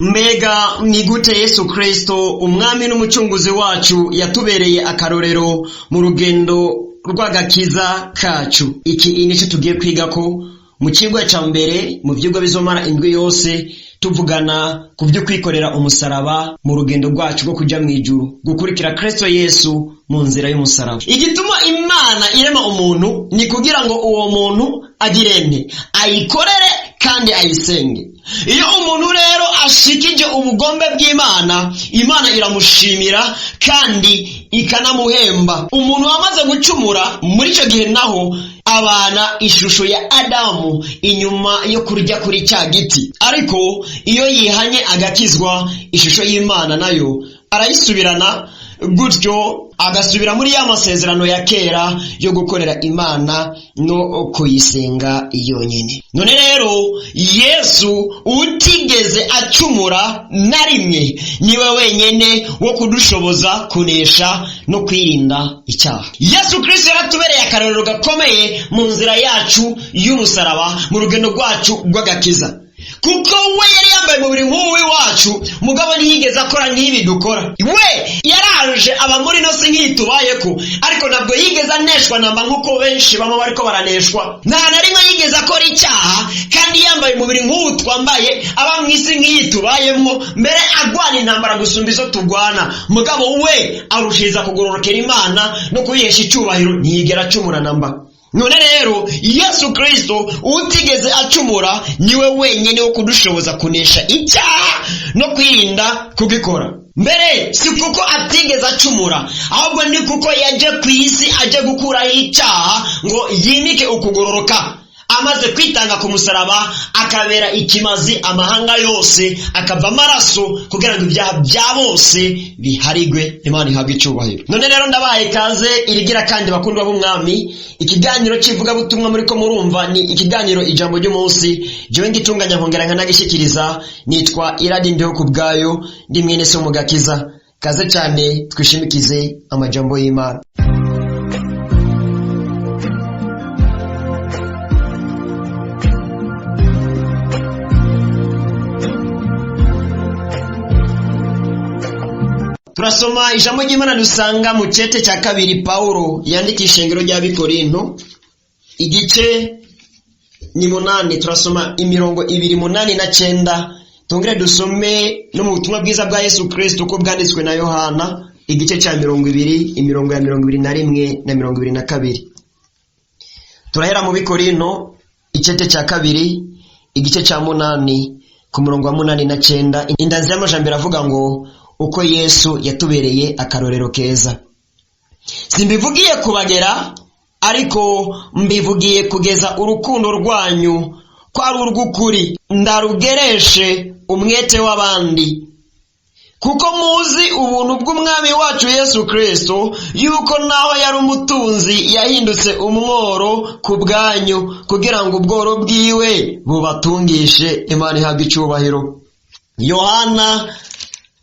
Mbega ni gute Yesu Kristo umwami n'umucunguzi wacu yatubereye akarorero mu rugendo rw'agakiza kacu. Iki nico tugiye kwiga ko mu kigwa ca mbere mu vyigwa bizomara indwi yose tuvugana ku vyo kwikorera umusaraba mu rugendo rwacu rwo kuja mw'ijuru, gukurikira Kristo Yesu mu nzira y'umusaraba. Igituma Imana irema umuntu ni kugira ngo uwo muntu agirene ayikorere kandi ayisenge. Iyo umuntu rero ashikije ubugombe bw'Imana, Imana iramushimira kandi ikanamuhemba. Umuntu wamaze gucumura muri ico gihe naho abana ishusho ya Adamu inyuma yo kurya kuri cya giti, ariko iyo yihanye agakizwa ishusho y'Imana nayo arayisubirana, gutyo agasubira muri ya masezerano ya kera yo gukorera Imana no kuyisenga yonyene. None rero Yesu utigeze acumura na rimwe niwe wenyene wo kudushoboza kunesha no kwirinda icyaha. Yesu Kristo yaratubereye akarorero gakomeye mu nzira yacu y'umusaraba mu rugendo rwacu rw'agakiza, kuko we yari yambaye umubiri nk'uwi wacu, mugabo ntiyigeze akora nk'ibi dukora. We yaraje aba muri no si nk'itubayeko, ariko ntabwo yigeze aneshwa namba nk'uko benshi bama bariko baraneshwa. Nta na rimwe yigeze akora icyaha kandi yambaye umubiri nk'uwu twambaye, aba mw'isi nk'iyitubayemwo, mbere agwana intambara gusumba izo tugwana. Mugabo we arushiriza kugororokera Imana no kuyihesha icubahiro, ntiyigera acumura namba. None rero Yesu Kristo utigeze acumura niwe wenyene wo kudushoboza kunesha icyaha no kwirinda kugikora. Mbere si kuko atigeze acumura, ahubwo ni kuko yaje kw'isi aje gukuraho icyaha ngo yimike ukugororoka. Amaze kwitanga ku musaraba akabera ikimazi amahanga yose, akava amaraso kugira ngo ibyaha bya bose biharigwe, Imana ihabwe icubahiro. None rero ndabaye kaze irigira kandi bakundwa b'umwami. Ikiganiro kivuga butumwa muri ko murumva ni ikiganiro ijambo ry'umunsi, jewe ngitunganya nkongera nkanagishikiriza, nitwa Iradi Ndiho kubwayo, ndi mwene se umugakiza. Kaze cyane twishimikize amajambo y'Imana. Turasoma ijambo ry'Imana dusanga mu cete cya kabiri Paulo yandika ishengero ry'Abikorinto, igice ni 8, turasoma imirongo 2:8-9. Tongere dusome no mu butumwa bwiza bwa Yesu Kristo uko bwanditswe na Yohana, igice cya 20, imirongo ya 21 na 22. Turahera mu Bikorinto icete cya kabiri igice cya 8 ku murongo wa 8 na 9. Indanzi y'amajambo iravuga ngo uko Yesu yatubereye akarorero keza. Simbivugiye kubagera, ariko mbivugiye kugeza urukundo rwanyu kwari urw'ukuri ndarugereshe umwete w'abandi, kuko muzi ubuntu bw'umwami wacu Yesu Kristo, yuko naho yari umutunzi yahindutse umworo ku bwanyu, kugira ngo ubworo bwiwe bubatungishe. Imana ihabwe icubahiro. Yohana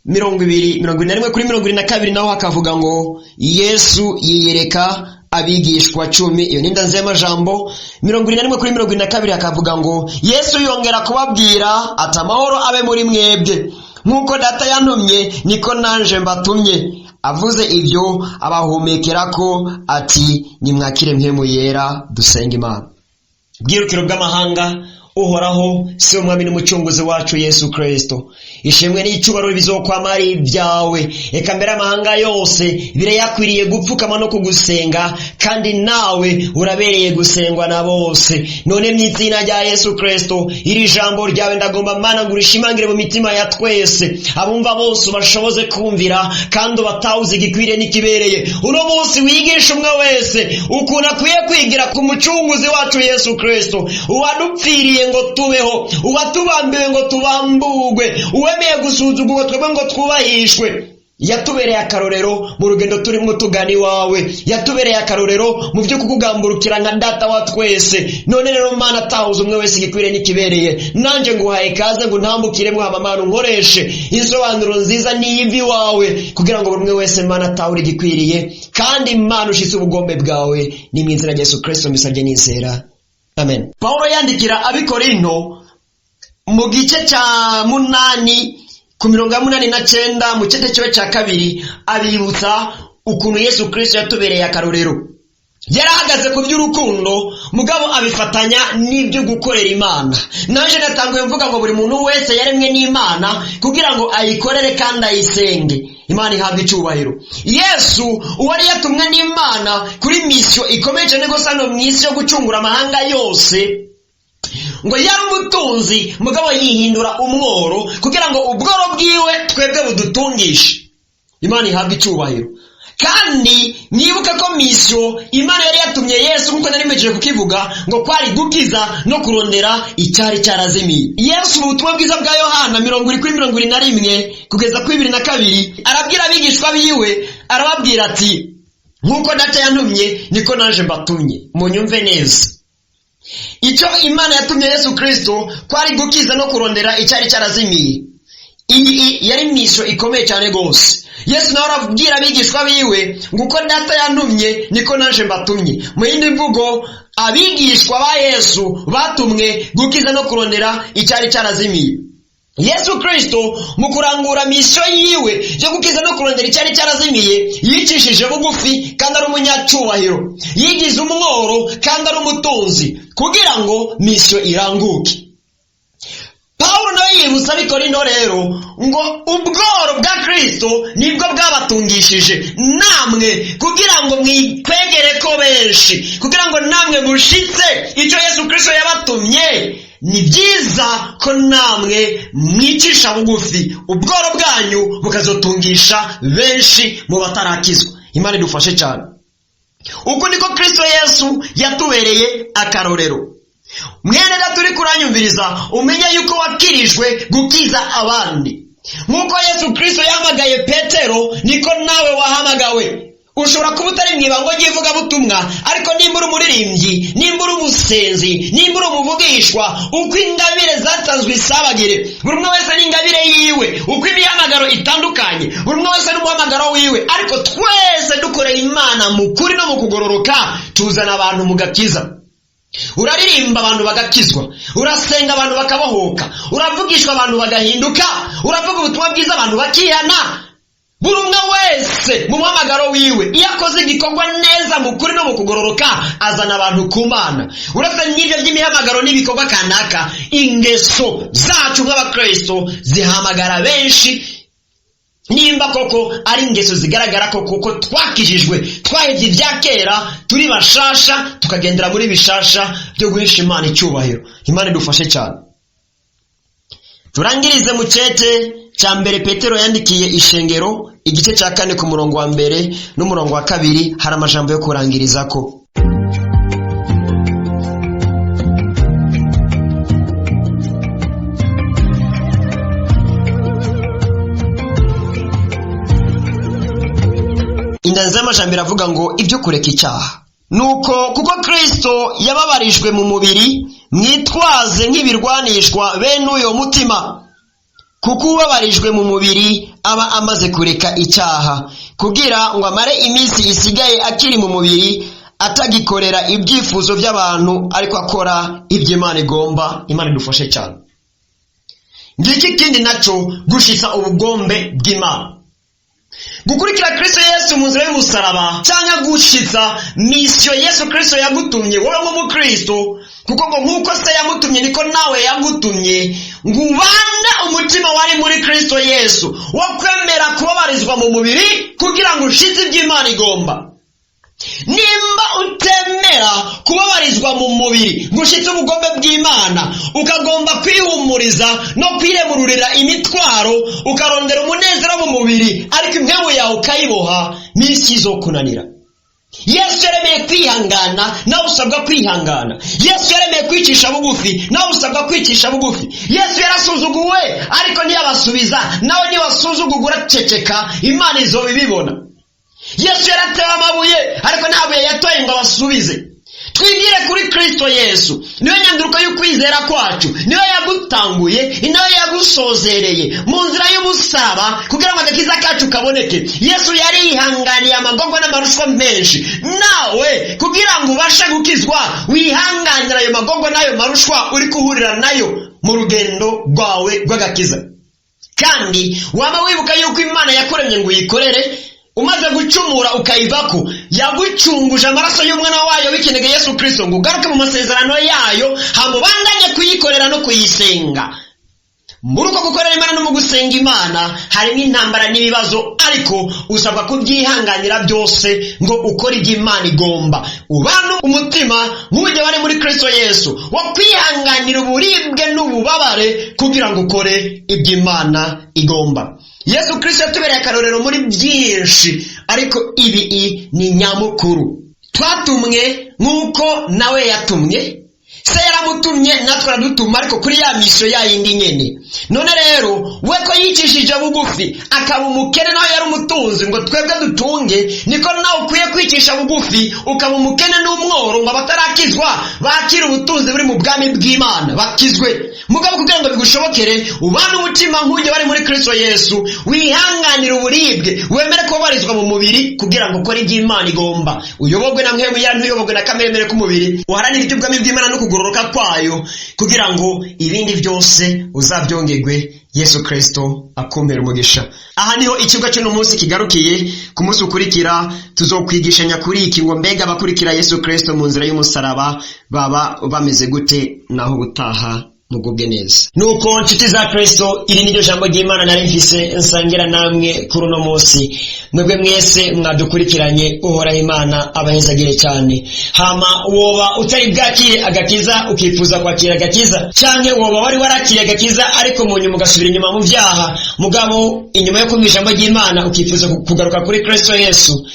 20:21-22 naho hakavuga ngo Yesu yiyereka abigishwa 10. Iyo nindanze y'amajambo 21:22 hakavuga ngo Yesu yongera kubabwira ati amahoro abe muri mwebwe, nk'uko data yantumye niko nanje mbatumye. Avuze ibyo abahumekerako ati nimwakire mpemu yera. Dusenga Imana. Bwirukiro bw'amahanga uhoraho si umwami n'umucunguzi wacu Yesu Kristo, ishimwe n'icubahiro bizokwama ari ibyawe. Eka mbere amahanga yose birayakwiriye gupfukama no kugusenga, kandi nawe urabereye gusengwa na bose. None mw'izina rya Yesu Kristo iri jambo ryawe ndagomba Mana ngo urishimangire mu mitima ya twese, abumva bose ubashoboze kumvira kandi ubatawuze igikwiriye n'ikibereye. Uno munsi wigisha umwe wese ukuntu akwiye kwigira ku mucunguzi wacu Yesu Kristo, uwadupfiriye ngo tubeho, uwatubambiwe ngo tubambugwe, uwemeye gusuzugurwa twebwe ngo twubahishwe. Yatubereye akarorero mu rugendo turimo tugana iwawe, yatubereye akarorero mu byo kukugamburukira nka data wa twese. None rero Mana tahuza umwe wese igikwiriye n'ikibereye, nanje nguhaye kaze ngo ntambukire mwa Mana unkoreshe insobanuro nziza n'iyivi wawe, kugira ngo buri umwe wese Mana tahure igikwiriye, kandi Mana ushitse ubugombe bwawe. Ni mw'izina rya Yesu Kristo mbisabye nizera, amen. Paulo yandikira Abikorinto mu gice cya 8 ku 89 mu cete cyo cya kabiri abibutsa ukuntu Yesu Kristo yatubereye akarorero. Yarahagaze ku by'urukundo mugabo abifatanya n'ibyo gukorera Imana. Naje natanguye mvuga ngo buri muntu wese yaremwe n'Imana kugira ngo ayikorere kandi ayisenge. Imana ihabwe icyubahiro. Yesu uwari yatumwe n'Imana kuri mission ikomeye cyane gose no mwisi yo gucungura amahanga yose, ngo yari umutunzi mugabo yihindura umworo kugira ngo ubworo bwiwe twebwe budutungishe. Imana ihabwe icyubahiro. Kandi nibuka ko mission Imana yari yatumye Yesu nkuko nari mejeje kukivuga ngo kwari gukiza no kurondera icyari cyarazimiye. Yesu mu butumwa bwiza bwa Yohana 20:21 kugeza ku 22 arabwira abigishwa biwe, arababwira ati nkuko data yantumye niko naje mbatumye. Munyumve neza, icyo Imana yatumye Yesu Kristo kwari gukiza no kurondera icyari cyarazimiye. Iyi yari mission ikomeye cyane gose. Yesu nawe arabwira abigishwa biwe nguko data yantumye niko naje mbatumye. Mu yindi mvugo, abigishwa ba Yesu batumwe gukiza no kurondera icyari cyarazimiye. Yesu Kristo mu kurangura mission yiwe yo gukiza no kurondera icyari cyarazimiye yicishije bugufi kandi ari umunyacyubahiro, yigize umworo kandi ari umutunzi kugira ngo mission iranguke. Paulo nawe yibutsa ab'Ikorinto rero ngo ubworo bwa Kristo nibwo bwabatungishije namwe kugira ngo mwikwegere ko benshi, kugira ngo namwe mushitse icyo Yesu Kristo yabatumye. Ni byiza ko namwe mwicisha bugufi, ubworo bwanyu bukazotungisha benshi mu batarakizwa. Imana idufashe cyane. Uko niko Kristo Yesu yatubereye akarorero. Mwene da turi kuranyumviriza umenya yuko wakirijwe gukiza abandi. Nkuko Yesu Kristo yahamagaye Petero niko nawe wahamagawe. Ushobora kuba utari mwibango givuga butumwa, ariko nimbura umuririmbyi, nimbura umusenzi, nimbura umuvugishwa, uko ingabire zatanzwe isabagire. Buri umwe wese n'ingabire yiwe, uko imihamagaro itandukanye, buri umwe wese n'umuhamagaro wiwe, ariko twese dukorera Imana mu kuri no mu kugororoka tuzana abantu mu gakiza. Uraririmba abantu bagakizwa, urasenga abantu bakabohoka, uravugishwa abantu bagahinduka, uravuga ubutumwa bwiza abantu bakihana. Buri umwe wese mu muhamagaro wiwe iyo akoze igikorwa neza mu kuri no mu kugororoka azana abantu ku Mana. Uretse n'ibyo by'imihamagaro n'ibikorwa kanaka, ingeso zacu nk'abakristo zihamagara benshi. Nimba koko ari ingeso zigaragara koko twakijijwe, twahevye ibya kera, turi bashasha tukagendera muri bishasha byo guhisha Imana icyubahiro. Imana idufashe cyane. Turangirize mu cete cya mbere Petero yandikiye ishengero igice cya 4 ku murongo wa 1 n'umurongo wa 2 hari amajambo yo kurangiriza ko. Indanza y'amajambo iravuga ngo ibyo kureka icyaha. Nuko kuko Kristo yababarijwe mu mubiri, mwitwaze nk'ibirwanishwa bene uyo mutima. Kuko ubabarijwe mu mubiri aba amaze kureka icyaha, kugira ngo amare iminsi isigaye akiri mu mubiri atagikorera ibyifuzo by'abantu, ariko akora ibyo Imana igomba. Imana idufashe cyane. Ngiki kindi naco gushitsa ubugombe bw'Imana. Gukurikira Kristo Yesu mu nzira y'umusaraba cyangwa gushitsa mission Yesu Kristo yagutumye wowe nk'umukristo, kuko ngo nkuko se yamutumye niko nawe yagutumye, ngubanda umutima wari muri Kristo Yesu wo kwemera kubabarizwa mu mubiri kugira ngo ushitse iby'Imana igomba. Nimba utemera kubabarizwa mu mubiri gushitse ubugombe bw'Imana, ukagomba kwihumuriza no kwiremururira imitwaro, ukarondera umunezero mu mubiri, ariko impemu yawe ukayiboha, n'isi izokunanira. Yesu yaremeye kwihangana, nawe usabwa kwihangana. Yesu yaremeye kwicisha bugufi, nawe usabwa kwicisha bugufi. Yesu yarasuzuguwe ariko ntiyabasubiza, nawe niwasuzugugura ceceka, Imana izobibibona. Yesu yaratewe amabuye ariko ntabwo yatoye ngo abasubize. Twigire kuri Kristo Yesu, niwe nyanduruko y'ukwizera kwacu, niwe yagutanguye, niwe yagusozereye mu nzira y'umusaraba kugira ngo agakiza kacu kaboneke. Yesu yarihanganiye amagogo n'amarushwa menshi, nawe kugira ngo ubashe gukizwa wihanganira ayo magogo n'ayo marushwa uri kuhurira nayo mu rugendo rwawe rw'agakiza. kandi waba wibuka yuko Imana yakuremye ngo uyikorere. Umaze gucumura ukayivako, yagucunguje amaraso y'umwana wayo w'ikinege Yesu Kristo ngo ugaruke mu masezerano yayo, hamubandanye kuyikorera no kuyisenga. Muri uko gukorera Imana no mu gusenga Imana harimo intambara n'ibibazo, ariko usabwa kubyihanganira byose ngo ukore ibyo Imana igomba. Ubana umutima nk'ujya wari muri Kristo Yesu wo kwihanganira uburibwe n'ububabare kugira ngo ukore ibyo Imana igomba. Yesu Kristo yatubereye akarorero muri byinshi, ariko ibi ni nyamukuru. Twatumwe nk'uko nawe yatumwe. Se yaramutumye natwe aradutuma, ariko kuri ya misyo yayindi nyene. None rero we ko yicishije bugufi akaba umukene nawe yari umutunzi ngo twebwe dutunge, niko nawe ukwiye kwicisha bugufi ukaba umukene n'umworo ngo abatarakizwa bakira ubutunzi buri mu bwami bw'Imana bakizwe. Mugabo kugira ngo bigushobokere ubana umutima nk'ujye bari muri Kristo Yesu, wihanganira uburibwe, wemere ko barizwa mu mubiri kugira ngo ukore ibyo Imana igomba. Uyobogwe na mpemu ya ntuyobogwe na kameremere k'umubiri, uharanire iby'ubwami bw'Imana no kugororoka kwayo, kugira ngo ibindi byose uzabyongerwe. Yesu Kristo akumere umugisha. Aha niho ikigo cy'uno munsi kigarukiye. Ku munsi ukurikira tuzokwigishanya kuri iki ngo mbega abakurikira Yesu Kristo mu nzira y'umusaraba baba bameze gute, naho gutaha mugubwe neza. Nuko nshuti za Kristo, iri niryo jambo ry'Imana nari mfise nsangira namwe kuri uno munsi. Mwebwe mwese mwadukurikiranye, Uhoraho Imana abahezagire cyane. Hama woba utari bwakire agakiza ukifuza kwakira agakiza, canke woba wari warakiriye agakiza ariko mu nyuma ugasubira inyuma mu vyaha, mugabo inyuma yo kumva ijambo ry'Imana ukifuza kugaruka kuri Kristo Yesu,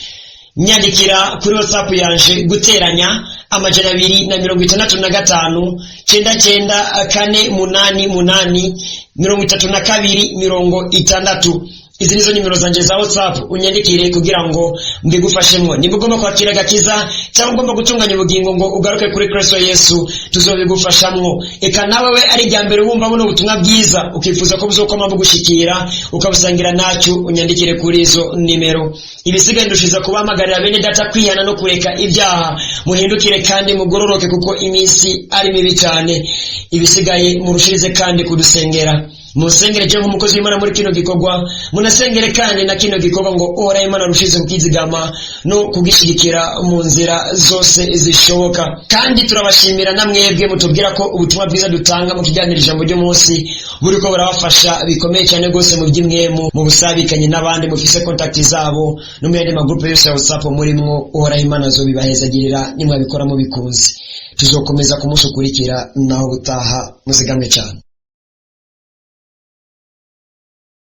nyandikira kuri WhatsApp yanje guteranya 255 99 488 Izi nizo nimero zanje za WhatsApp, unyandikire kugira ngo mbigufashemwo. Niba ugomba kwakira agakiza cyangwa ugomba gutunganya ubugingo ngo ugaruke kuri Kristo Yesu, tuzobigufashamwo. Eka nawe we ari rya mbere wumva buno butumwa bwiza ukifuza ko buzokoma bugushikira ukabusangira nacyo, unyandikire kuri izo nimero. Ibisigaye ndushiza kubamagarira bene data kwihana no kureka ibyaha, muhindukire kandi mugororoke kuko iminsi ari mibi cyane. Ibisigaye murushirize kandi kudusengera. Musengere je nk'umukozi w'Imana muri kino gikorwa, munasengere kandi na kino gikorwa ngo Uhoraho Imana arushize kukizigama no kugishigikira mu nzira zose zishoboka. Kandi turabashimira namwebwe mutubwira ko ubutumwa bwiza dutanga mu kiganiro ijambo ryo munsi buriko burabafasha bikomeye cyane gose mu by'imwemu, mu busabikanye n'abandi mufise contact zabo no mu yandi magroupe yose ya WhatsApp murimwo. Uhoraho Imana azobibahezagirira nimwabikora mu bikunzi. Tuzokomeza kumusukurikira naho gutaha, muzigamwe cyane.